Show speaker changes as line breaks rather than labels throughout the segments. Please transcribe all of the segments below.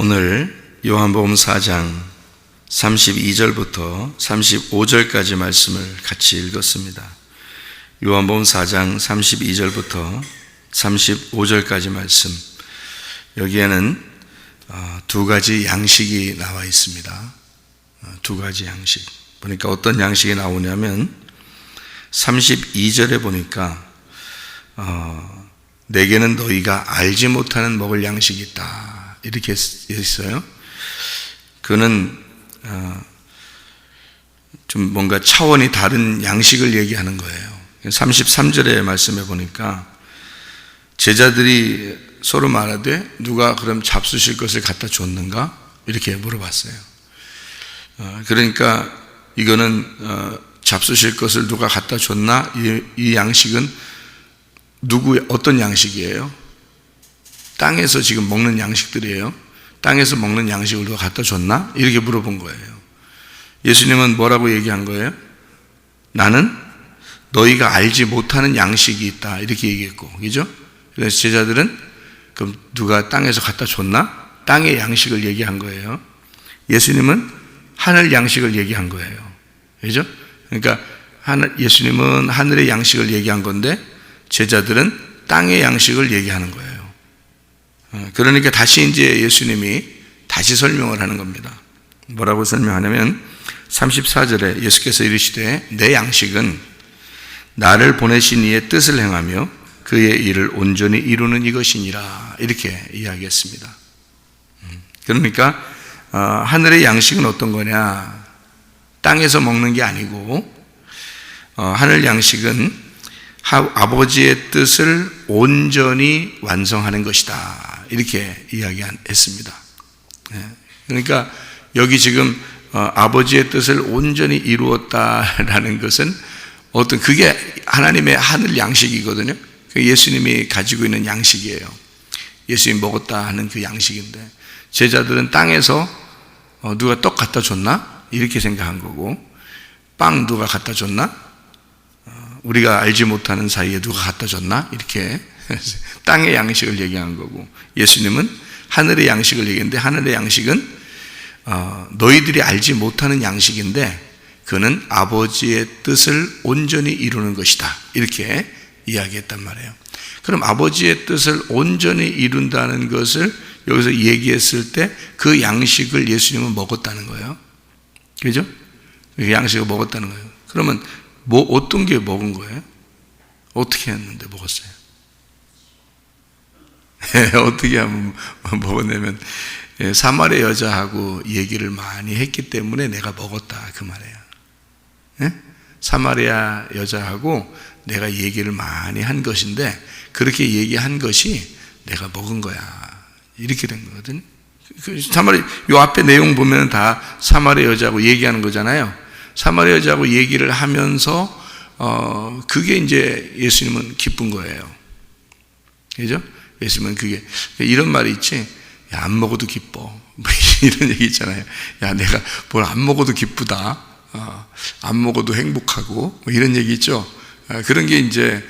오늘 요한복음 4장 32절부터 35절까지 말씀을 같이 읽었습니다. 요한복음 4장 32절부터 35절까지 말씀, 여기에는 두 가지 양식이 나와 있습니다. 두 가지 양식. 보니까 어떤 양식이 나오냐면 32절에 보니까 내게는 너희가 알지 못하는 먹을 양식이 있다, 이렇게 있어요. 그는 좀 뭔가 차원이 다른 양식을 얘기하는 거예요. 33절의 말씀에 보니까 제자들이 서로 말하되 누가 그럼 잡수실 것을 갖다 줬는가? 이렇게 물어봤어요. 그러니까 이거는 잡수실 것을 누가 갖다 줬나? 이 양식은 어떤 양식이에요? 땅에서 지금 먹는 양식들이에요. 땅에서 먹는 양식을 누가 갖다 줬나? 이렇게 물어본 거예요. 예수님은 뭐라고 얘기한 거예요? 나는 너희가 알지 못하는 양식이 있다, 이렇게 얘기했고, 그죠? 그래서 제자들은 그럼 누가 땅에서 갖다 줬나? 땅의 양식을 얘기한 거예요. 예수님은 하늘 양식을 얘기한 거예요. 그죠? 그러니까 예수님은 하늘의 양식을 얘기한 건데 제자들은 땅의 양식을 얘기하는 거예요. 그러니까 다시 이제 예수님이 다시 설명을 하는 겁니다. 뭐라고 설명하냐면 34절에 예수께서 이르시되 내 양식은 나를 보내신 이의 뜻을 행하며 그의 일을 온전히 이루는 이것이니라, 이렇게 이야기했습니다. 그러니까 하늘의 양식은 어떤 거냐? 땅에서 먹는 게 아니고 하늘 양식은 아버지의 뜻을 온전히 완성하는 것이다, 이렇게 이야기했습니다. 그러니까 여기 지금 아버지의 뜻을 온전히 이루었다라는 것은 그게 하나님의 하늘 양식이거든요. 예수님이 가지고 있는 양식이에요. 예수님이 먹었다 하는 그 양식인데 제자들은 땅에서 누가 떡 갖다 줬나? 이렇게 생각한 거고, 빵 누가 갖다 줬나? 우리가 알지 못하는 사이에 누가 갖다 줬나? 이렇게 땅의 양식을 얘기한 거고, 예수님은 하늘의 양식을 얘기했는데 하늘의 양식은 너희들이 알지 못하는 양식인데 그는 아버지의 뜻을 온전히 이루는 것이다, 이렇게 이야기했단 말이에요. 그럼 아버지의 뜻을 온전히 이룬다는 것을 여기서 얘기했을 때 그 양식을 예수님은 먹었다는 거예요. 그죠? 그 양식을 먹었다는 거예요. 그러면 어떤 게 먹은 거예요? 어떻게 했는데 먹었어요? 어떻게 하면 먹었냐면 사마리아 여자하고 얘기를 많이 했기 때문에 내가 먹었다, 그 말이에요. 사마리아 여자하고 내가 얘기를 많이 한 것인데 그렇게 얘기한 것이 내가 먹은 거야, 이렇게 된 거거든요. 요 앞에 내용 보면 다 사마리아 여자하고 얘기하는 거잖아요. 사마리아 여자하고 얘기를 하면서 그게 이제 예수님은 기쁜 거예요. 그죠? 예수님은 그게 이런 말이 있지, 야, 안 먹어도 기뻐, 뭐 이런 얘기 있잖아요. 야, 내가 뭘 안 먹어도 기쁘다, 안 먹어도 행복하고, 뭐 이런 얘기 있죠. 그런 게 이제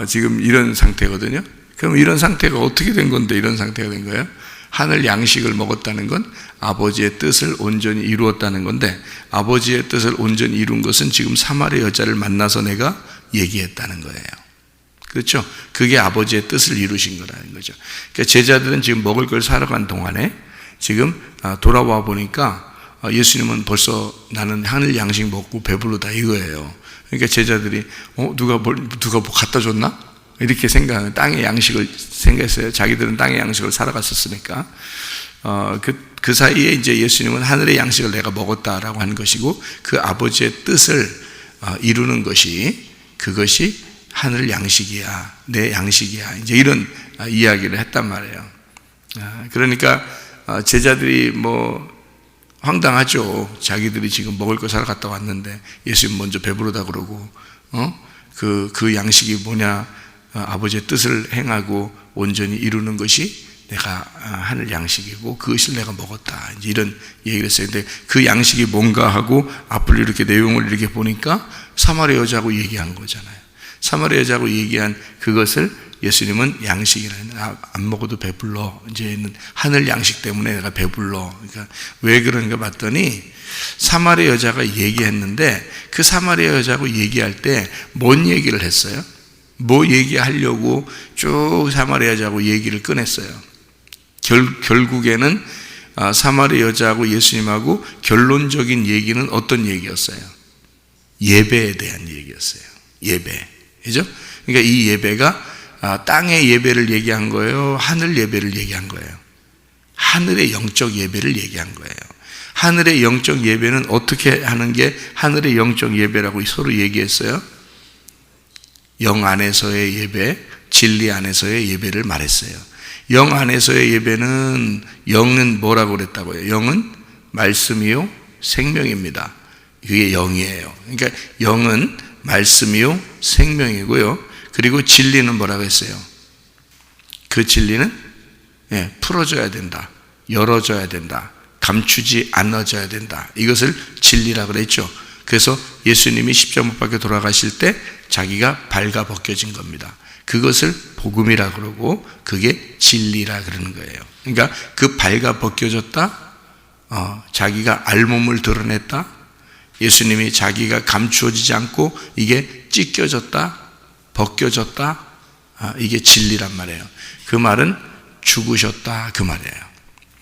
지금 이런 상태거든요. 그럼 이런 상태가 어떻게 된 건데 이런 상태가 된 거예요? 하늘 양식을 먹었다는 건 아버지의 뜻을 온전히 이루었다는 건데, 아버지의 뜻을 온전히 이룬 것은 지금 사마리아 여자를 만나서 내가 얘기했다는 거예요. 그렇죠? 그게 아버지의 뜻을 이루신 거라는 거죠. 그러니까 제자들은 지금 먹을 걸 사러 간 동안에 지금 돌아와 보니까 예수님은 벌써 나는 하늘 양식 먹고 배부르다, 이거예요. 그러니까 제자들이 누가 뭐 갖다 줬나? 이렇게 생각하는, 땅의 양식을 생각했어요. 자기들은 땅의 양식을 사러 갔었으니까. 그 사이에 이제 예수님은 하늘의 양식을 내가 먹었다라고 하는 것이고, 그 아버지의 뜻을 이루는 것이, 그것이 하늘 양식이야, 내 양식이야, 이제 이런 이야기를 했단 말이에요. 그러니까 제자들이 황당하죠. 자기들이 지금 먹을 거 사러 갔다 왔는데 예수님 먼저 배부르다 그러고, 그 양식이 뭐냐? 아버지의 뜻을 행하고 온전히 이루는 것이 내가 하늘 양식이고 그것을 내가 먹었다, 이제 이런 얘기를 했어요. 근데 그 양식이 뭔가 하고 앞을 이렇게 내용을 이렇게 보니까 사마리아 여자하고 얘기한 거잖아요. 사마리아 여자하고 얘기한 그것을 예수님은 양식이라, 안 먹어도 배불러. 이제는 하늘 양식 때문에 내가 배불러. 그러니까 왜 그런가 봤더니 사마리아 여자가 얘기했는데 그 사마리아 여자하고 얘기할 때 뭔 얘기를 했어요? 뭐 얘기하려고 쭉 사마리아 여자하고 얘기를 꺼냈어요. 결국에는 사마리아 여자하고 예수님하고 결론적인 얘기는 어떤 얘기였어요? 예배에 대한 얘기였어요. 예배. 그죠? 그러니까 이 예배가 땅의 예배를 얘기한 거예요? 하늘 예배를 얘기한 거예요? 하늘의 영적 예배를 얘기한 거예요. 하늘의 영적 예배는 어떻게 하는 게 하늘의 영적 예배라고 서로 얘기했어요? 영 안에서의 예배, 진리 안에서의 예배를 말했어요. 영 안에서의 예배는 영은 뭐라고 그랬다고요? 영은 말씀이요 생명입니다. 그게 영이에요. 그러니까 영은 말씀이요 생명이고요. 그리고 진리는 뭐라고 했어요? 그 진리는 풀어줘야 된다. 열어줘야 된다. 감추지 않아져야 된다. 이것을 진리라고 그랬죠. 그래서 예수님이 십자가 못 박혀 돌아가실 때 자기가 발가 벗겨진 겁니다. 그것을 복음이라 그러고 그게 진리라 그러는 거예요. 그러니까 그 발가 벗겨졌다, 자기가 알몸을 드러냈다, 예수님이 자기가 감추어지지 않고 이게 찢겨졌다, 벗겨졌다, 이게 진리란 말이에요. 그 말은 죽으셨다 그 말이에요.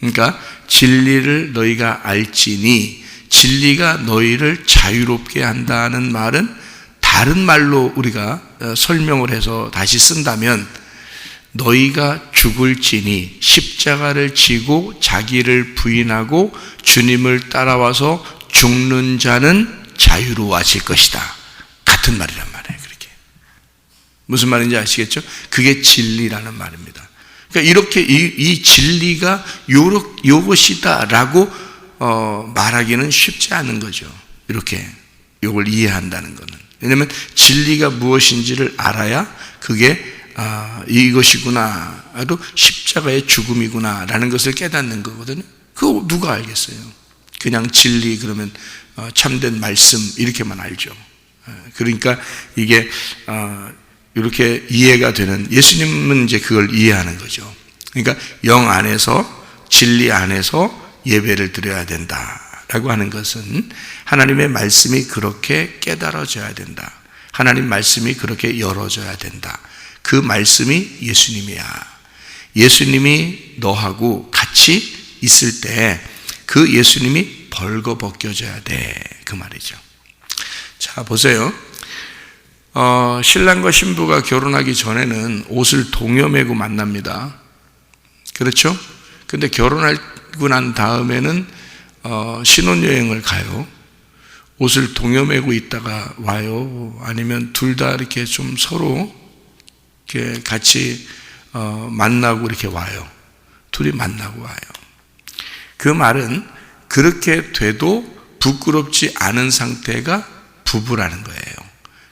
그러니까 진리를 너희가 알지니, 진리가 너희를 자유롭게 한다는 말은 다른 말로 우리가 설명을 해서 다시 쓴다면 너희가 죽을지니, 십자가를 지고 자기를 부인하고 주님을 따라와서 죽는 자는 자유로워질 것이다. 같은 말이란 말이에요. 그렇게 무슨 말인지 아시겠죠? 그게 진리라는 말입니다. 그러니까 이렇게 이 진리가 요것이다라고 말하기는 쉽지 않은 거죠. 이렇게 요걸 이해한다는 것은. 왜냐하면 진리가 무엇인지를 알아야 그게 이것이구나, 또 십자가의 죽음이구나라는 것을 깨닫는 거거든요. 그거 누가 알겠어요? 그냥 진리 그러면 참된 말씀 이렇게만 알죠. 그러니까 이게 이렇게 이해가 되는, 예수님은 이제 그걸 이해하는 거죠. 그러니까 영 안에서, 진리 안에서 예배를 드려야 된다라고 하는 것은 하나님의 말씀이 그렇게 깨달아져야 된다. 하나님 말씀이 그렇게 열어져야 된다. 그 말씀이 예수님이야. 예수님이 너하고 같이 있을 때 그 예수님이 벌거벗겨져야 돼. 그 말이죠. 자, 보세요. 신랑과 신부가 결혼하기 전에는 옷을 동여매고 만납니다. 그렇죠? 근데 결혼하고 난 다음에는 신혼여행을 가요. 옷을 동여매고 있다가 와요. 아니면 둘 다 이렇게 좀 서로 이렇게 같이 만나고 이렇게 와요. 둘이 만나고 와요. 그 말은 그렇게 돼도 부끄럽지 않은 상태가 부부라는 거예요.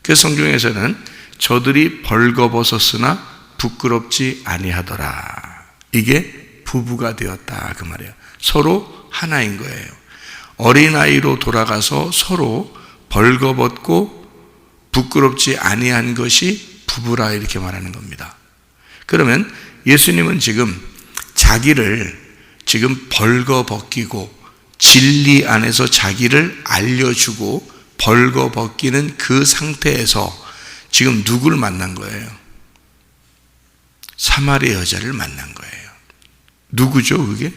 그래서 성경에서는 저들이 벌거벗었으나 부끄럽지 아니하더라. 이게 부부가 되었다 그 말이에요. 서로 하나인 거예요. 어린아이로 돌아가서 서로 벌거벗고 부끄럽지 아니한 것이 부부라 이렇게 말하는 겁니다. 그러면 예수님은 지금 자기를 지금 벌거벗기고 진리 안에서 자기를 알려주고 벌거벗기는 그 상태에서 지금 누구를 만난 거예요? 사마리아 여자를 만난 거예요. 누구죠 그게?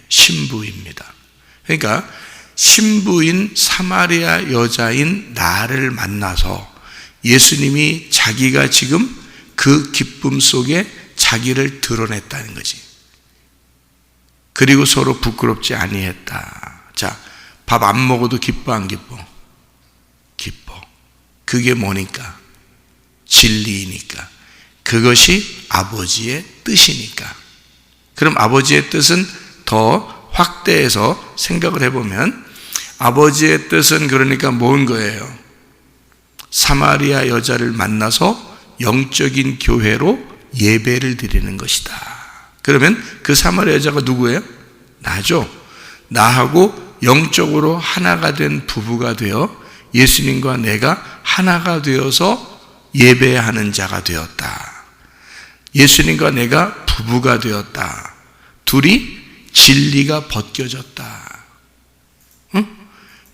신부입니다. 그러니까 신부인 사마리아 여자인 나를 만나서 예수님이 자기가 지금 그 기쁨 속에 자기를 드러냈다는 거지. 그리고 서로 부끄럽지 아니했다. 자, 밥 안 먹어도 기뻐 안 기뻐? 기뻐. 그게 뭐니까? 진리이니까. 그것이 아버지의 뜻이니까. 그럼 아버지의 뜻은 더 확대해서 생각을 해보면 아버지의 뜻은 그러니까 뭔 거예요? 사마리아 여자를 만나서 영적인 교회로 예배를 드리는 것이다. 그러면 그 사마리아 여자가 누구예요? 나죠. 나하고 영적으로 하나가 된 부부가 되어 예수님과 내가 하나가 되어서 예배하는 자가 되었다. 예수님과 내가 부부가 되었다. 둘이 진리가 벗겨졌다. 응?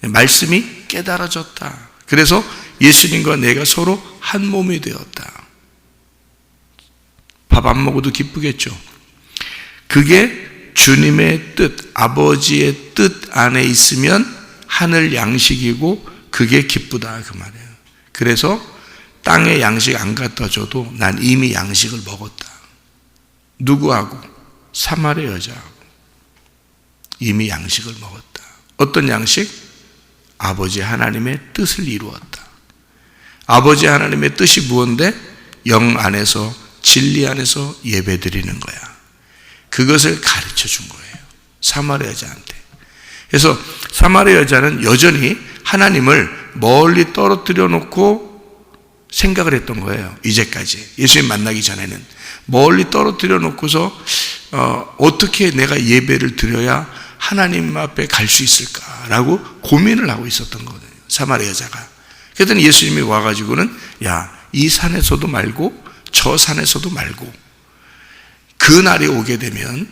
말씀이 깨달아졌다. 그래서 예수님과 내가 서로 한 몸이 되었다. 밥 안 먹어도 기쁘겠죠. 그게 주님의 뜻, 아버지의 뜻 안에 있으면 하늘 양식이고 그게 기쁘다 그 말이에요. 그래서 땅에 양식 안 갖다 줘도 난 이미 양식을 먹었다. 누구하고? 사마리아 여자하고 이미 양식을 먹었다. 어떤 양식? 아버지 하나님의 뜻을 이루었다. 아버지 하나님의 뜻이 무엇인데? 영 안에서, 진리 안에서 예배 드리는 거야. 그것을 가르쳐 준 거예요. 사마리아 여자한테. 그래서 사마리아 여자는 여전히 하나님을 멀리 떨어뜨려 놓고 생각을 했던 거예요. 이제까지. 예수님 만나기 전에는. 멀리 떨어뜨려 놓고서 어떻게 내가 예배를 드려야 하나님 앞에 갈 수 있을까라고 고민을 하고 있었던 거거든요. 사마리아 여자가. 그랬더니 예수님이 와가지고는 야, 이 산에서도 말고 저 산에서도 말고 그 날이 오게 되면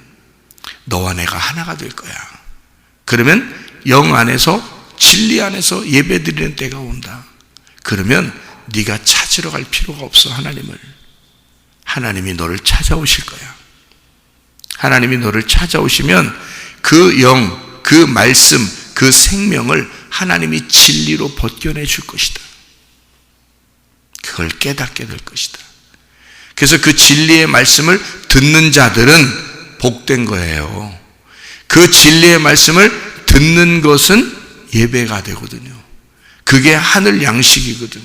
너와 내가 하나가 될 거야. 그러면 영 안에서 진리 안에서 예배드리는 때가 온다. 그러면 네가 찾으러 갈 필요가 없어. 하나님을. 하나님이 너를 찾아오실 거야. 하나님이 너를 찾아오시면 그 영, 그 말씀, 그 생명을 하나님이 진리로 벗겨내 줄 것이다. 그걸 깨닫게 될 것이다. 그래서 그 진리의 말씀을 듣는 자들은 복된 거예요. 그 진리의 말씀을 듣는 것은 예배가 되거든요. 그게 하늘 양식이거든.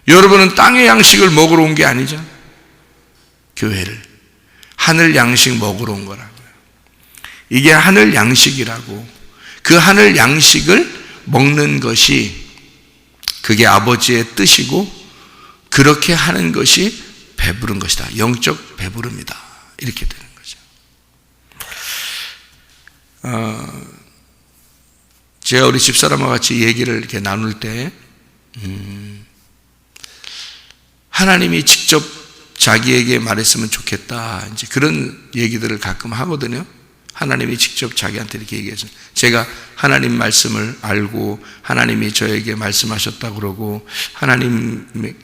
여러분은 땅의 양식을 먹으러 온 게 아니죠. 교회를. 하늘 양식 먹으러 온 거라고요. 이게 하늘 양식이라고. 그 하늘 양식을 먹는 것이 그게 아버지의 뜻이고 그렇게 하는 것이 배부른 것이다. 영적 배부릅니다. 이렇게 되는 거죠. 제가 우리 집사람과 같이 얘기를 이렇게 나눌 때 하나님이 직접 자기에게 말했으면 좋겠다. 이제 그런 얘기들을 가끔 하거든요. 하나님이 직접 자기한테 이렇게 얘기해서 제가 하나님 말씀을 알고 하나님이 저에게 말씀하셨다 그러고 하나님과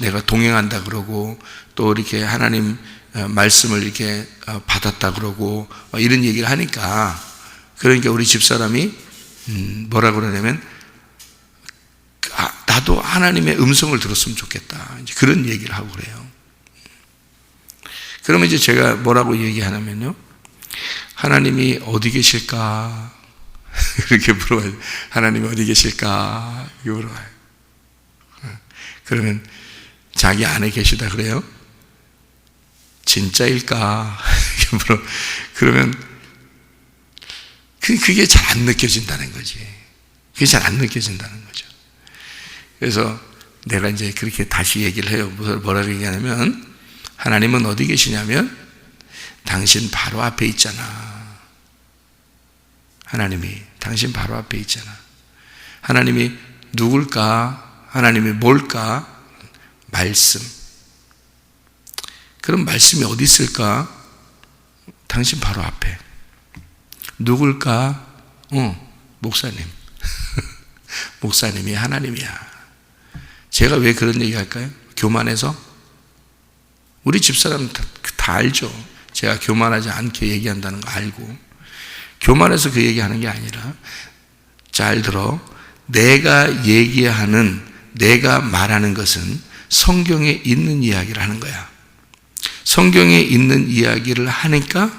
내가 동행한다 그러고 또 이렇게 하나님 말씀을 이렇게 받았다 그러고 이런 얘기를 하니까 그러니까 우리 집사람이 뭐라 그러냐면 나도 하나님의 음성을 들었으면 좋겠다. 이제 그런 얘기를 하고 그래요. 그러면 이제 제가 뭐라고 얘기하냐면요. 하나님이 어디 계실까? 그렇게 물어봐요. 하나님이 어디 계실까? 이렇게 물어봐요. 그러면 자기 안에 계시다 그래요? 진짜일까? 이렇게 물어. 그러면 그게 잘 안 느껴진다는 거지. 그게 잘 안 느껴진다는 거죠. 그래서 내가 이제 그렇게 다시 얘기를 해요. 뭐라고 얘기하냐면 하나님은 어디 계시냐면 당신 바로 앞에 있잖아. 하나님이 당신 바로 앞에 있잖아. 하나님이 누굴까? 하나님이 뭘까? 말씀. 그럼 말씀이 어디 있을까? 당신 바로 앞에. 누굴까? 목사님. 목사님이 하나님이야. 제가 왜 그런 얘기 할까요? 교만해서? 우리 집사람은 다 알죠. 제가 교만하지 않게 얘기한다는 거 알고. 교만해서 그 얘기하는 게 아니라 잘 들어. 내가 얘기하는, 내가 말하는 것은 성경에 있는 이야기를 하는 거야. 성경에 있는 이야기를 하니까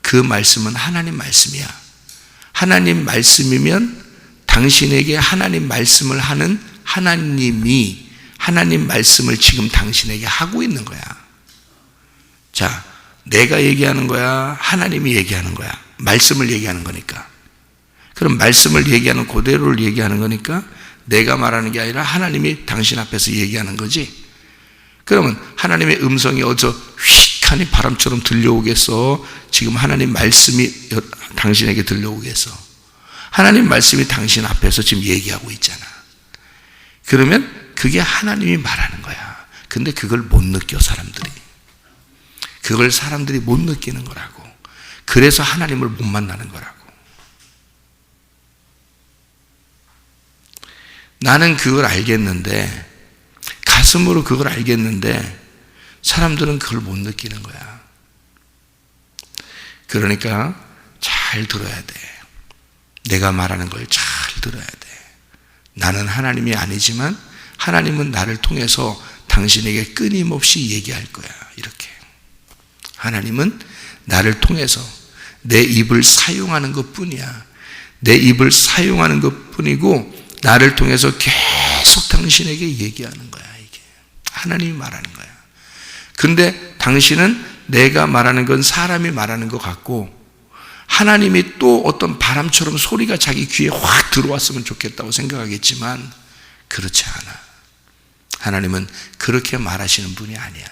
그 말씀은 하나님 말씀이야. 하나님 말씀이면 당신에게 하나님 말씀을 하는 하나님이 하나님 말씀을 지금 당신에게 하고 있는 거야. 자, 내가 얘기하는 거야? 하나님이 얘기하는 거야? 말씀을 얘기하는 거니까. 그럼 말씀을 얘기하는 그대로를 얘기하는 거니까 내가 말하는 게 아니라 하나님이 당신 앞에서 얘기하는 거지. 그러면 하나님의 음성이 어디서 휙하니 바람처럼 들려오겠어? 지금 하나님 말씀이 당신에게 들려오겠어? 하나님 말씀이 당신 앞에서 지금 얘기하고 있잖아. 그러면 그게 하나님이 말하는 거야. 근데 그걸 못 느껴, 사람들이. 그걸 사람들이 못 느끼는 거라고. 그래서 하나님을 못 만나는 거라고. 나는 그걸 알겠는데, 가슴으로 그걸 알겠는데 사람들은 그걸 못 느끼는 거야. 그러니까 잘 들어야 돼. 내가 말하는 걸 잘 들어야 돼. 나는 하나님이 아니지만 하나님은 나를 통해서 당신에게 끊임없이 얘기할 거야. 이렇게. 하나님은 나를 통해서 내 입을 사용하는 것뿐이야. 내 입을 사용하는 것뿐이고 나를 통해서 계속 당신에게 얘기하는 거야. 이게 하나님이 말하는 거야. 근데 당신은 내가 말하는 건 사람이 말하는 것 같고 하나님이 또 어떤 바람처럼 소리가 자기 귀에 확 들어왔으면 좋겠다고 생각하겠지만 그렇지 않아. 하나님은 그렇게 말하시는 분이 아니야.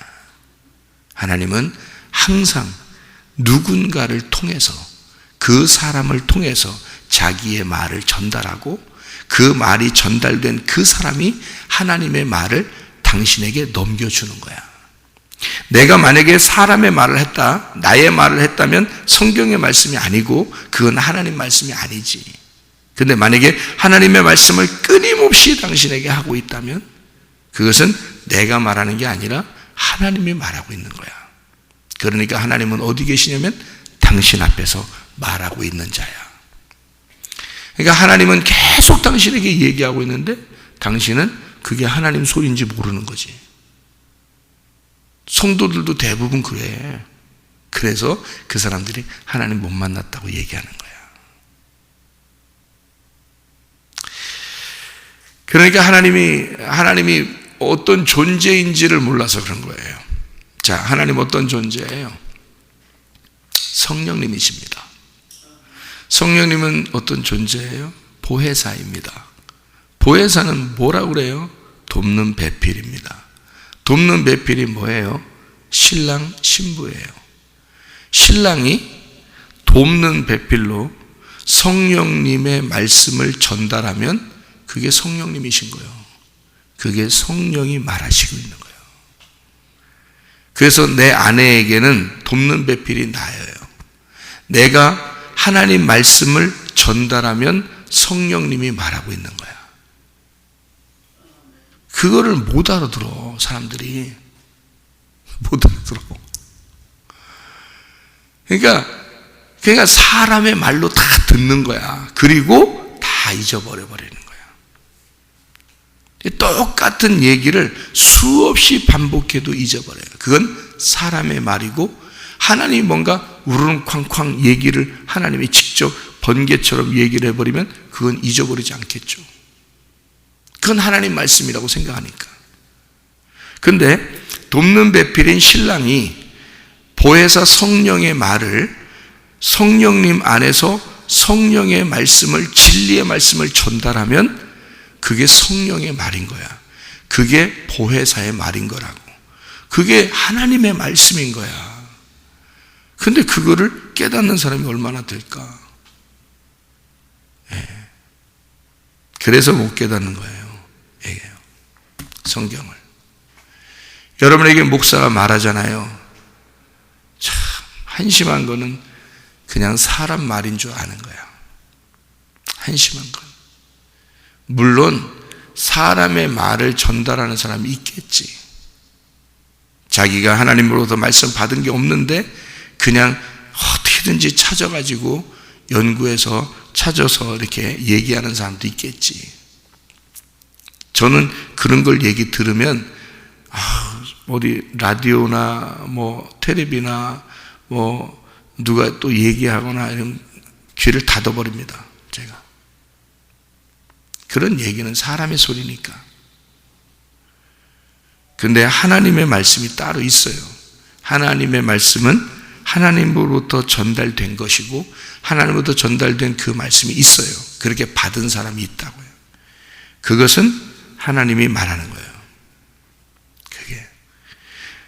하나님은 항상 누군가를 통해서, 그 사람을 통해서 자기의 말을 전달하고 그 말이 전달된 그 사람이 하나님의 말을 당신에게 넘겨주는 거야. 내가 만약에 사람의 말을 했다, 나의 말을 했다면 성경의 말씀이 아니고 그건 하나님 말씀이 아니지. 근데 만약에 하나님의 말씀을 끊임없이 당신에게 하고 있다면 그것은 내가 말하는 게 아니라 하나님이 말하고 있는 거야. 그러니까 하나님은 어디 계시냐면 당신 앞에서 말하고 있는 자야. 그러니까 하나님은 계속 당신에게 얘기하고 있는데 당신은 그게 하나님 소리인지 모르는 거지. 성도들도 대부분 그래. 그래서 그 사람들이 하나님 못 만났다고 얘기하는 거야. 그러니까 하나님이 어떤 존재인지를 몰라서 그런 거예요. 자, 하나님 어떤 존재예요? 성령님이십니다. 성령님은 어떤 존재예요? 보혜사입니다. 보혜사는 뭐라고 그래요? 돕는 배필입니다. 돕는 배필이 뭐예요? 신랑, 신부예요. 신랑이 돕는 배필로 성령님의 말씀을 전달하면 그게 성령님이신 거예요. 그게 성령이 말하시고 있는 거예요. 그래서 내 아내에게는 돕는 배필이 나예요. 내가 하나님 말씀을 전달하면 성령님이 말하고 있는 거야. 그거를 못 알아들어, 사람들이. 못 알아들어. 그러니까 사람의 말로 다 듣는 거야. 그리고 다 잊어버려 버리는 거야. 똑같은 얘기를 수없이 반복해도 잊어버려요. 그건 사람의 말이고 하나님이 뭔가 우르릉쾅쾅 얘기를 하나님이 직접 번개처럼 얘기를 해버리면 그건 잊어버리지 않겠죠. 그건 하나님 말씀이라고 생각하니까. 근데 돕는 배필인 신랑이 보혜사 성령의 말을 성령님 안에서 성령의 말씀을, 진리의 말씀을 전달하면 그게 성령의 말인 거야. 그게 보혜사의 말인 거라고. 그게 하나님의 말씀인 거야. 근데 그거를 깨닫는 사람이 얼마나 될까? 예. 그래서 못 깨닫는 거예요. 성경을. 여러분에게 목사가 말하잖아요. 참 한심한 거는 그냥 사람 말인 줄 아는 거야. 한심한 건. 물론 사람의 말을 전달하는 사람이 있겠지. 자기가 하나님으로부터 말씀 받은 게 없는데 그냥 어떻게든지 찾아가지고 연구해서 찾아서 이렇게 얘기하는 사람도 있겠지. 저는 그런 걸 얘기 들으면 어디 라디오나 뭐 텔레비나 뭐 누가 또 얘기하거나 이런 귀를 닫아버립니다. 제가. 그런 얘기는 사람의 소리니까. 근데 하나님의 말씀이 따로 있어요. 하나님의 말씀은 하나님으로부터 전달된 것이고 하나님으로부터 전달된 그 말씀이 있어요. 그렇게 받은 사람이 있다고요. 그것은 하나님이 말하는 거예요. 그게.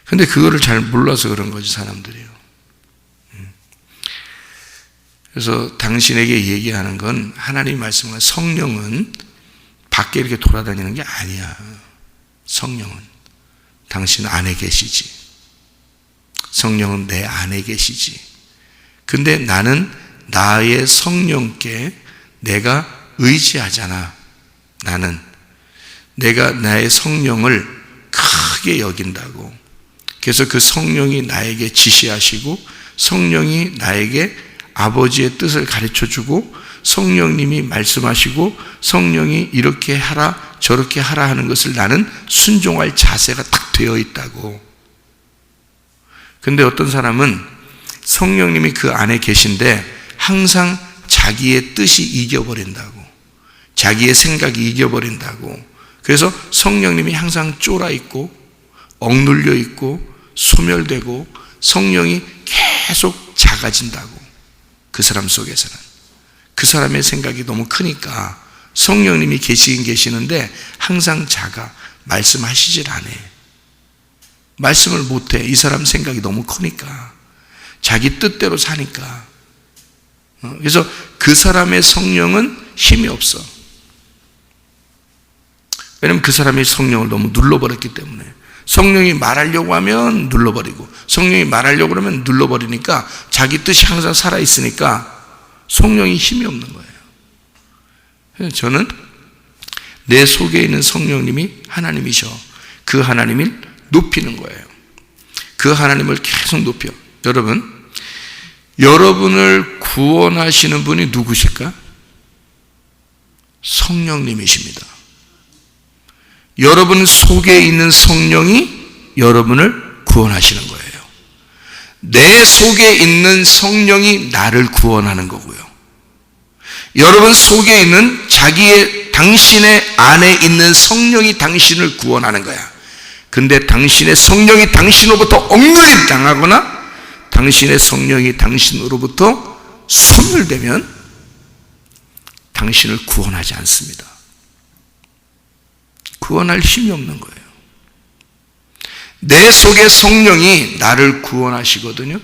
근데 그거를 잘 몰라서 그런 거지, 사람들이요. 그래서 당신에게 얘기하는 건 하나님이 말씀하는 성령은 밖에 이렇게 돌아다니는 게 아니야. 성령은 당신 안에 계시지. 성령은 내 안에 계시지. 근데 나는 나의 성령께 내가 의지하잖아. 나는 내가 나의 성령을 크게 여긴다고. 그래서 그 성령이 나에게 지시하시고 성령이 나에게 아버지의 뜻을 가르쳐주고 성령님이 말씀하시고 성령이 이렇게 하라 저렇게 하라 하는 것을 나는 순종할 자세가 딱 되어 있다고. 근데 어떤 사람은 성령님이 그 안에 계신데 항상 자기의 뜻이 이겨버린다고. 자기의 생각이 이겨버린다고. 그래서 성령님이 항상 쫄아 있고 억눌려 있고 소멸되고 성령이 계속 작아진다고. 그 사람 속에서는 그 사람의 생각이 너무 크니까 성령님이 계시긴 계시는데 항상 작아. 말씀하시질 않아. 말씀을 못해. 이 사람 생각이 너무 크니까 자기 뜻대로 사니까. 그래서 그 사람의 성령은 힘이 없어. 왜냐하면 그 사람이 성령을 너무 눌러버렸기 때문에. 성령이 말하려고 하면 눌러버리고 성령이 말하려고 하면 눌러버리니까 자기 뜻이 항상 살아있으니까 성령이 힘이 없는 거예요. 그래서 저는 내 속에 있는 성령님이 하나님이셔. 그 하나님을 높이는 거예요. 그 하나님을 계속 높여. 여러분을 구원하시는 분이 누구실까? 성령님이십니다. 여러분 속에 있는 성령이 여러분을 구원하시는 거예요. 내 속에 있는 성령이 나를 구원하는 거고요. 여러분 속에 있는 당신의 안에 있는 성령이 당신을 구원하는 거야. 근데 당신의 성령이 당신으로부터 억눌림 당하거나 당신의 성령이 당신으로부터 소멸되면 당신을 구원하지 않습니다. 구원할 힘이 없는 거예요. 내 속의 성령이 나를 구원하시거든요.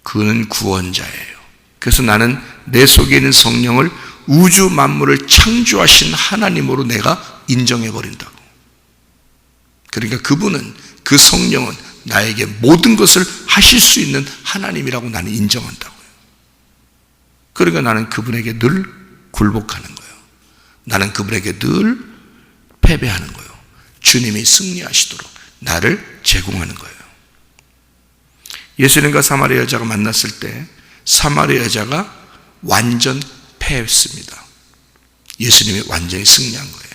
그는 구원자예요. 그래서 나는 내 속에 있는 성령을 우주 만물을 창조하신 하나님으로 내가 인정해버린다고. 그러니까 그분은, 그 성령은 나에게 모든 것을 하실 수 있는 하나님이라고 나는 인정한다고요. 그러니까 나는 그분에게 늘 굴복하는 거예요. 나는 그분에게 늘 패배하는 거예요. 주님이 승리하시도록 나를 제공하는 거예요. 예수님과 사마리아 여자가 만났을 때 사마리아 여자가 완전 패했습니다. 예수님이 완전히 승리한 거예요.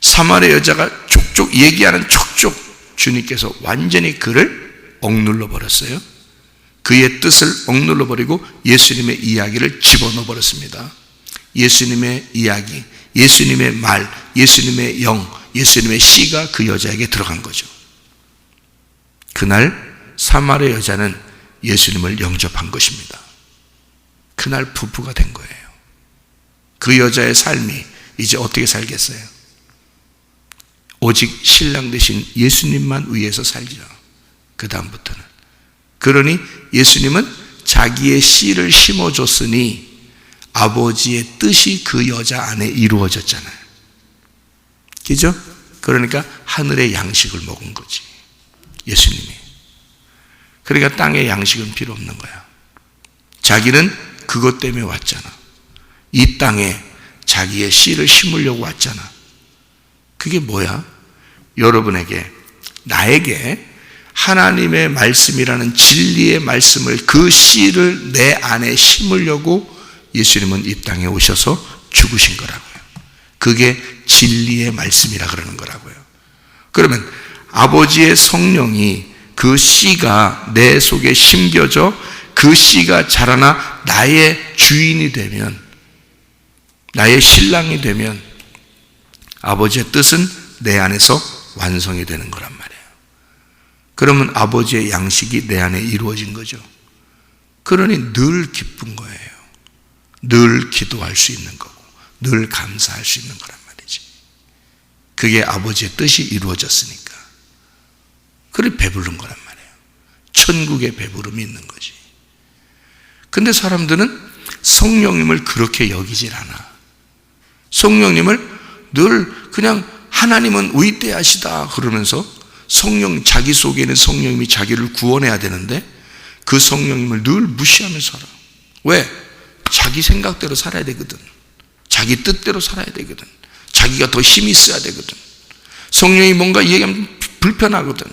사마리아 여자가 족족 얘기하는 족족 주님께서 완전히 그를 억눌러 버렸어요. 그의 뜻을 억눌러 버리고 예수님의 이야기를 집어넣어 버렸습니다. 예수님의 이야기, 예수님의 말, 예수님의 영, 예수님의 씨가 그 여자에게 들어간 거죠. 그날 사마리아 여자는 예수님을 영접한 것입니다. 그날 부부가 된 거예요. 그 여자의 삶이 이제 어떻게 살겠어요? 오직 신랑 되신 예수님만 위해서 살죠. 그 다음부터는. 그러니 예수님은 자기의 씨를 심어줬으니 아버지의 뜻이 그 여자 안에 이루어졌잖아요. 그죠? 그러니까 하늘의 양식을 먹은 거지. 예수님이. 그러니까 땅의 양식은 필요 없는 거야. 자기는 그것 때문에 왔잖아. 이 땅에 자기의 씨를 심으려고 왔잖아. 그게 뭐야? 여러분에게, 나에게 하나님의 말씀이라는 진리의 말씀을, 그 씨를 내 안에 심으려고 예수님은 이 땅에 오셔서 죽으신 거라고요. 그게 진리의 말씀이라 그러는 거라고요. 그러면 아버지의 성령이 그 씨가 내 속에 심겨져 그 씨가 자라나 나의 주인이 되면, 나의 신랑이 되면 아버지의 뜻은 내 안에서 완성이 되는 거란 말이에요. 그러면 아버지의 양식이 내 안에 이루어진 거죠. 그러니 늘 기쁜 거예요. 늘 기도할 수 있는 거고 늘 감사할 수 있는 거란 말이지. 그게 아버지의 뜻이 이루어졌으니까. 그래 배부른 거란 말이에요. 천국의 배부름이 있는 거지. 근데 사람들은 성령님을 그렇게 여기질 않아. 성령님을 늘 그냥 하나님은 위대하시다 그러면서 자기 속에 있는 성령님이 자기를 구원해야 되는데 그 성령님을 늘 무시하면서 살아. 왜? 자기 생각대로 살아야 되거든. 자기 뜻대로 살아야 되거든. 자기가 더 힘이 있어야 되거든. 성령이 뭔가 얘기하면 불편하거든.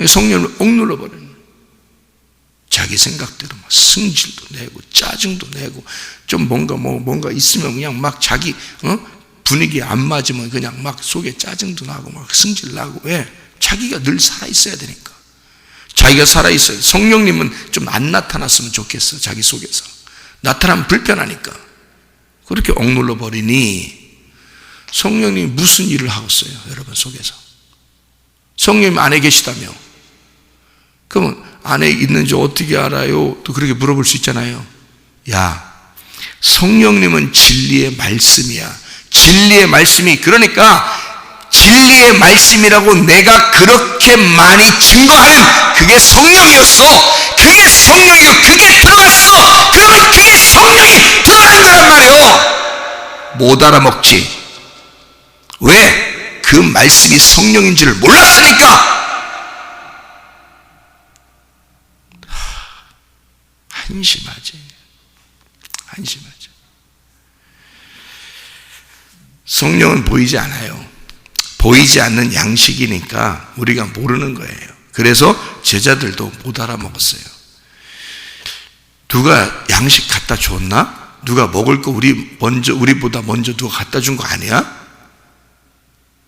성령을 억눌러 버리는. 자기 생각대로 막 승질도 내고 짜증도 내고 좀 뭔가 있으면 그냥 막 자기 분위기에 안 맞으면 그냥 막 속에 짜증도 나고 막 승질 나고. 왜? 자기가 늘 살아 있어야 되니까. 자기가 살아 있어요. 성령님은 좀 안 나타났으면 좋겠어. 자기 속에서 나타나면 불편하니까 그렇게 억눌러 버리니 성령님이 무슨 일을 하고 있어요, 여러분 속에서? 성령님 안에 계시다며? 그러면 안에 있는지 어떻게 알아요? 또 그렇게 물어볼 수 있잖아요. 야, 성령님은 진리의 말씀이야. 진리의 말씀이, 그러니까 진리의 말씀이라고 내가 그렇게 많이 증거하는 그게 성령이었어. 그게 성령이고 그게 들어갔어. 그러면 그게 성령이 들어간 거란 말이에요. 못 알아먹지. 왜? 그 말씀이 성령인 줄을 몰랐으니까. 한심하지. 성령은 보이지 않아요. 보이지 않는 양식이니까 우리가 모르는 거예요. 그래서 제자들도 못 알아먹었어요. 누가 양식 갖다 줬나? 누가 먹을 거 우리보다 먼저 누가 갖다 준 거 아니야?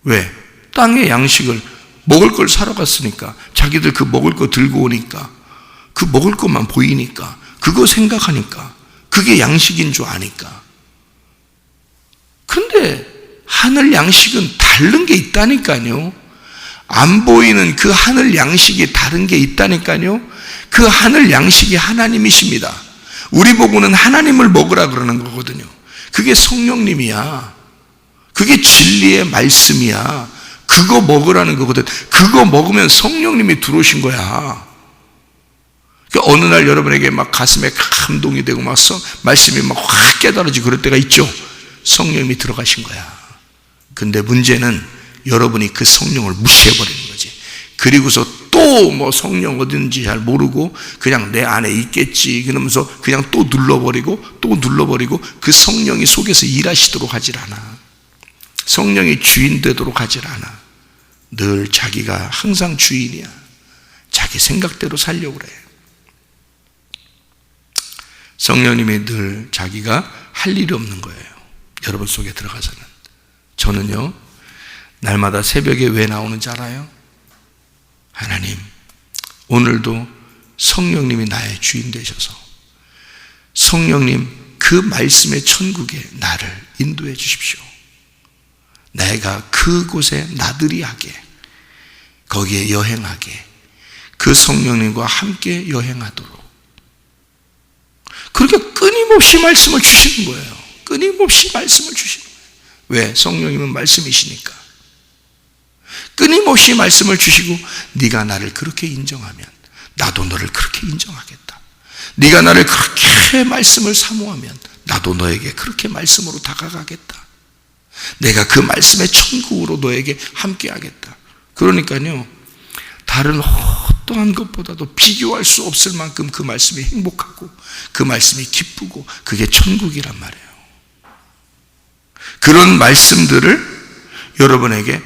왜? 땅의 양식을 먹을 걸 사러 갔으니까 자기들 그 먹을 거 들고 오니까 그 먹을 것만 보이니까 그거 생각하니까 그게 양식인 줄 아니까. 근데 하늘 양식은 다른 게 있다니까요. 안 보이는 그 하늘 양식이 다른 게 있다니까요. 그 하늘 양식이 하나님이십니다. 우리 보고는 하나님을 먹으라 그러는 거거든요. 그게 성령님이야. 그게 진리의 말씀이야. 그거 먹으라는 거거든. 그거 먹으면 성령님이 들어오신 거야. 그러니까 어느 날 여러분에게 막 가슴에 감동이 되고 막 말씀이 막 확 깨달아지고 그럴 때가 있죠. 성령님이 들어가신 거야. 근데 문제는 여러분이 그 성령을 무시해버리는 거지. 그리고서 또 뭐 성령 어딘지 잘 모르고 그냥 내 안에 있겠지 그러면서 그냥 또 눌러버리고 그 성령이 속에서 일하시도록 하질 않아. 성령이 주인 되도록 하질 않아. 늘 자기가 항상 주인이야. 자기 생각대로 살려고 그래. 성령님이 늘 자기가 할 일이 없는 거예요. 여러분 속에 들어가서는. 저는요, 날마다 새벽에 왜 나오는지 알아요? 하나님, 오늘도 성령님이 나의 주인 되셔서 성령님 그 말씀의 천국에 나를 인도해 주십시오. 내가 그곳에 나들이 하게, 거기에 여행하게, 그 성령님과 함께 여행하도록. 그렇게 끊임없이 말씀을 주시는 거예요. 끊임없이 말씀을 주시는 거예요. 왜? 성령님은 말씀이시니까. 끊임없이 말씀을 주시고 네가 나를 그렇게 인정하면 나도 너를 그렇게 인정하겠다. 네가 나를 그렇게 말씀을 사모하면 나도 너에게 그렇게 말씀으로 다가가겠다. 내가 그 말씀의 천국으로 너에게 함께하겠다. 그러니까요, 다른 어떠한 것보다도 비교할 수 없을 만큼 그 말씀이 행복하고 그 말씀이 기쁘고 그게 천국이란 말이에요. 그런 말씀들을 여러분에게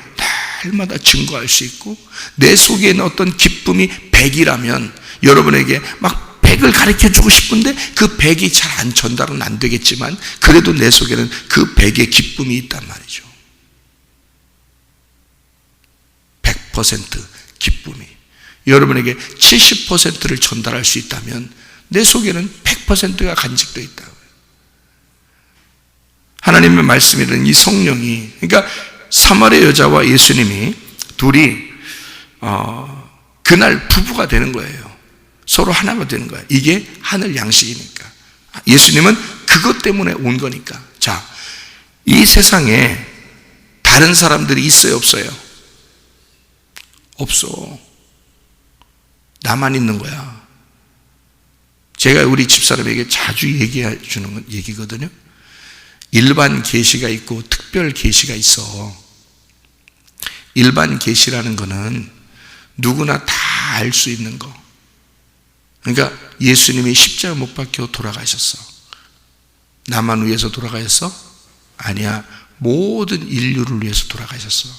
날마다 증거할 수 있고, 내 속에 있는 어떤 기쁨이 100이라면 여러분에게 막 100을 가르쳐 주고 싶은데 그 100이 잘 안 전달은 안 되겠지만 그래도 내 속에는 그 100의 기쁨이 있단 말이죠. 100% 기쁨이. 여러분에게 70%를 전달할 수 있다면 내 속에는 100%가 간직되어 있다. 하나님의 말씀이란 이 성령이, 그러니까 사마리아 여자와 예수님이 둘이 그날 부부가 되는 거예요. 서로 하나가 되는 거예요. 이게 하늘 양식이니까. 예수님은 그것 때문에 온 거니까. 자, 이 세상에 다른 사람들이 있어요, 없어요? 없어. 나만 있는 거야. 제가 우리 집사람에게 자주 얘기해 주는 얘기거든요. 일반 계시가 있고 특별 계시가 있어. 일반 계시라는 거는 누구나 다 알 수 있는 거. 그러니까 예수님이 십자가 못 박혀 돌아가셨어. 나만 위해서 돌아가셨어? 아니야. 모든 인류를 위해서 돌아가셨어.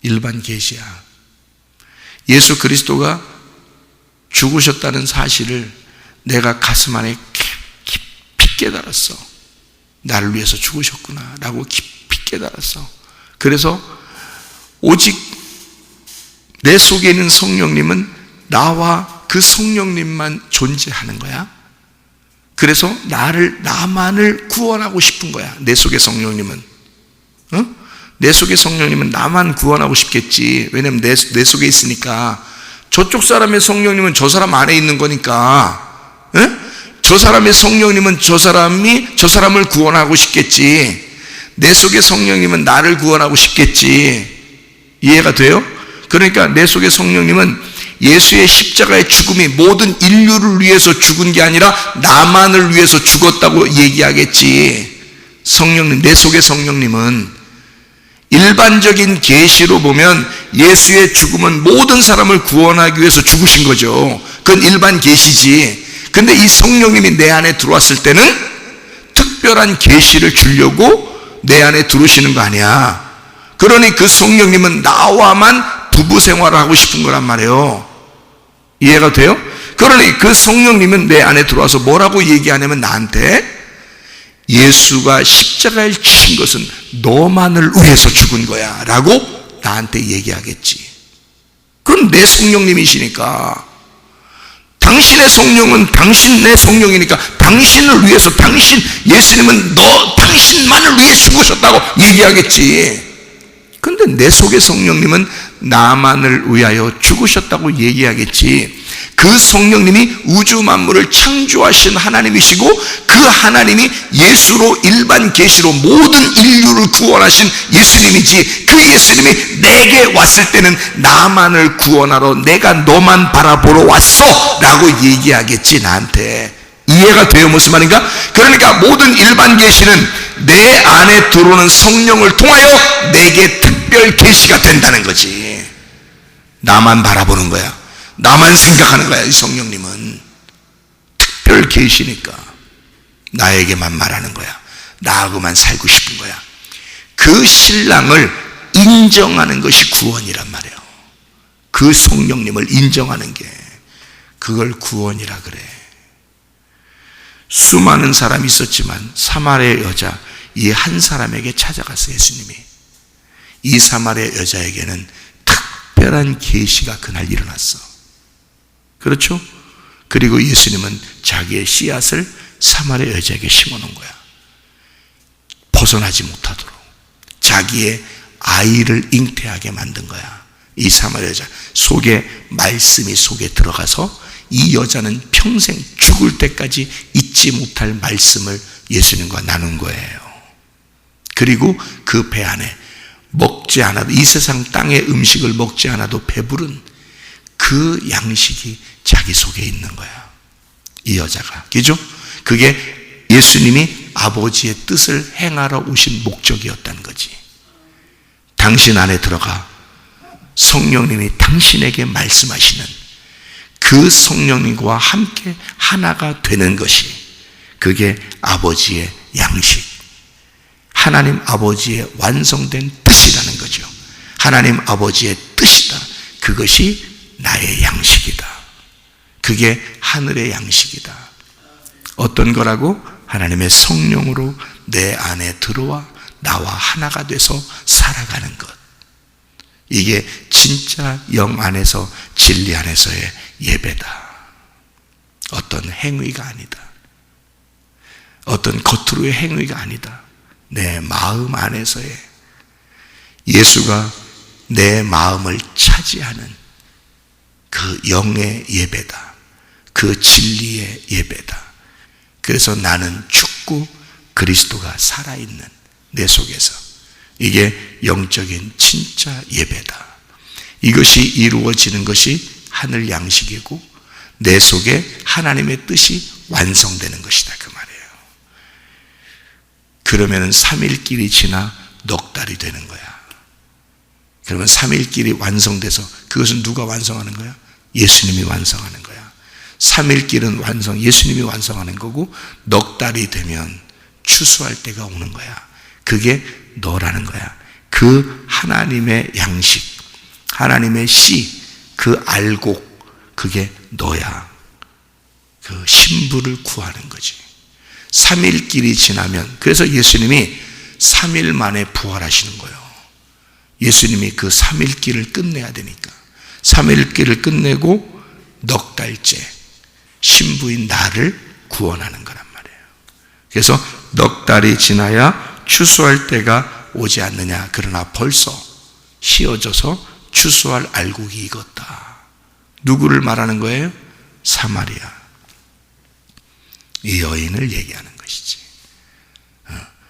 일반 계시야. 예수 그리스도가 죽으셨다는 사실을 내가 가슴 안에 깊이 깨달았어. 나를 위해서 죽으셨구나 라고 깊이 깨달았어. 그래서 오직 내 속에 있는 성령님은 나와 그 성령님만 존재하는 거야. 그래서 나만을 구원하고 싶은 거야. 내 속의 성령님은. 내 속의 성령님은 나만 구원하고 싶겠지. 왜냐면 내 속에 있으니까. 저쪽 사람의 성령님은 저 사람 안에 있는 거니까. 저 사람의 성령님은 저 사람을 구원하고 싶겠지. 내 속의 성령님은 나를 구원하고 싶겠지. 이해가 돼요? 그러니까 내 속의 성령님은 예수의 십자가의 죽음이 모든 인류를 위해서 죽은 게 아니라 나만을 위해서 죽었다고 얘기하겠지. 성령님, 내 속의 성령님은 일반적인 계시로 보면 예수의 죽음은 모든 사람을 구원하기 위해서 죽으신 거죠. 그건 일반 계시지. 근데 이 성령님이 내 안에 들어왔을 때는 특별한 계시를 주려고 내 안에 들어오시는 거 아니야. 그러니 그 성령님은 나와만 부부 생활을 하고 싶은 거란 말이에요. 이해가 돼요? 그러니 그 성령님은 내 안에 들어와서 뭐라고 얘기하냐면 나한테 예수가 십자가에 치신 것은 너만을 위해서 죽은 거야 라고 나한테 얘기하겠지. 그건 내 성령님이시니까. 당신의 성령은 당신의 성령이니까 당신을 위해서 예수님은 당신만을 위해 죽으셨다고 얘기하겠지. 근데 내 속의 성령님은 나만을 위하여 죽으셨다고 얘기하겠지. 그 성령님이 우주 만물을 창조하신 하나님이시고 그 하나님이 예수로 일반 계시로 모든 인류를 구원하신 예수님이지. 그 예수님이 내게 왔을 때는 나만을 구원하러 내가 너만 바라보러 왔어 라고 얘기하겠지. 나한테. 이해가 돼요? 무슨 말인가? 그러니까 모든 일반 계시는 내 안에 들어오는 성령을 통하여 내게 특별 계시가 된다는 거지. 나만 바라보는 거야. 나만 생각하는 거야. 이 성령님은 특별 계시니까 나에게만 말하는 거야. 나하고만 살고 싶은 거야. 그 신랑을 인정하는 것이 구원이란 말이에요. 그 성령님을 인정하는 게 그걸 구원이라 그래. 수많은 사람이 있었지만 사마리아 여자 이 한 사람에게 찾아갔어요. 예수님이. 이 사마리아 여자에게는 특별한 계시가 그날 일어났어. 그렇죠? 그리고 예수님은 자기의 씨앗을 사마리아 여자에게 심어놓은 거야. 벗어나지 못하도록 자기의 아이를 잉태하게 만든 거야. 이 사마리아 여자 속에 말씀이 속에 들어가서 이 여자는 평생 죽을 때까지 잊지 못할 말씀을 예수님과 나눈 거예요. 그리고 그 배 안에 먹지 않아도 이 세상 땅의 음식을 먹지 않아도 배부른 그 양식이 자기 속에 있는 거야. 이 여자가. 그죠? 그게 예수님이 아버지의 뜻을 행하러 오신 목적이었다는 거지. 당신 안에 들어가 성령님이 당신에게 말씀하시는 그 성령님과 함께 하나가 되는 것이 그게 아버지의 양식, 하나님 아버지의 완성된 뜻이라는 거죠. 하나님 아버지의 뜻이다. 그것이 나의 양식이다. 그게 하늘의 양식이다. 어떤 거라고? 하나님의 성령으로 내 안에 들어와 나와 하나가 돼서 살아가는 것. 이게 진짜 영 안에서 진리 안에서의 예배다. 어떤 행위가 아니다. 어떤 겉으로의 행위가 아니다. 내 마음 안에서의 예수가 내 마음을 차지하는 그 영의 예배다. 그 진리의 예배다. 그래서 나는 죽고 그리스도가 살아있는 내 속에서 이게 영적인 진짜 예배다. 이것이 이루어지는 것이 하늘 양식이고 내 속에 하나님의 뜻이 완성되는 것이다 그 말이에요. 그러면은 3일길이 지나 넉 달이 되는 거야. 그러면 3일길이 완성돼서 그것은 누가 완성하는 거야? 예수님이 완성하는 거야. 3일길은 완성, 예수님이 완성하는 거고 넉 달이 되면 추수할 때가 오는 거야. 그게 너라는 거야. 그 하나님의 양식, 하나님의 씨, 그 알곡, 그게 너야. 그 신부를 구하는 거지. 3일길이 지나면, 그래서 예수님이 3일 만에 부활하시는 거예요. 예수님이 그 3일길을 끝내야 되니까. 3일길을 끝내고 넉 달째 신부인 나를 구원하는 거란 말이에요. 그래서 넉 달이 지나야 추수할 때가 오지 않느냐. 그러나 벌써 휘어져서 추수할 알곡이 익었다. 누구를 말하는 거예요? 사마리아. 이 여인을 얘기하는 것이지.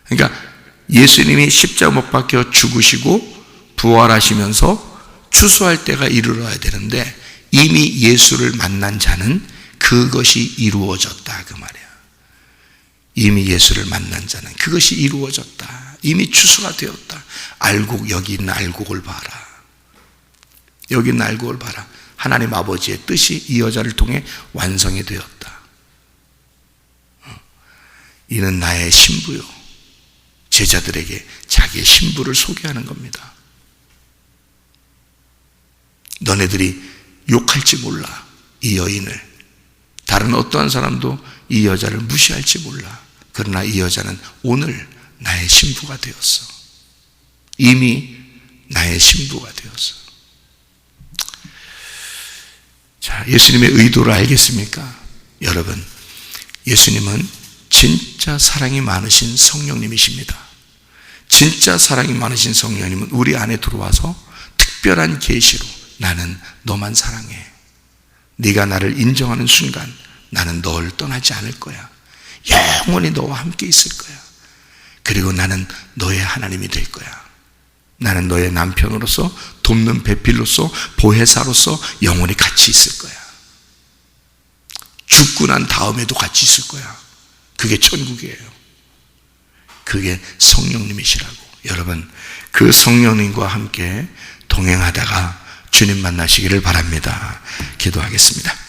그러니까 예수님이 십자가 못 박혀 죽으시고 부활하시면서 추수할 때가 이르러야 되는데 이미 예수를 만난 자는 그것이 이루어졌다 그 말이야. 이미 예수를 만난 자는 그것이 이루어졌다. 이미 추수가 되었다. 알곡, 여기 있는 알곡을 봐라. 여기 있는 알곡을 봐라. 하나님 아버지의 뜻이 이 여자를 통해 완성이 되었다. 이는 나의 신부요. 제자들에게 자기의 신부를 소개하는 겁니다. 너네들이 욕할지 몰라. 이 여인을. 다른 어떠한 사람도 이 여자를 무시할지 몰라. 그러나 이 여자는 오늘 나의 신부가 되었어. 이미 나의 신부가 되었어. 자, 예수님의 의도를 알겠습니까? 여러분, 예수님은 진짜 사랑이 많으신 성령님이십니다. 진짜 사랑이 많으신 성령님은 우리 안에 들어와서 특별한 계시로 나는 너만 사랑해. 네가 나를 인정하는 순간 나는 너를 떠나지 않을 거야. 영원히 너와 함께 있을 거야. 그리고 나는 너의 하나님이 될 거야. 나는 너의 남편으로서, 돕는 배필로서, 보혜사로서 영원히 같이 있을 거야. 죽고 난 다음에도 같이 있을 거야. 그게 천국이에요. 그게 성령님이시라고. 여러분, 그 성령님과 함께 동행하다가 주님 만나시기를 바랍니다. 기도하겠습니다.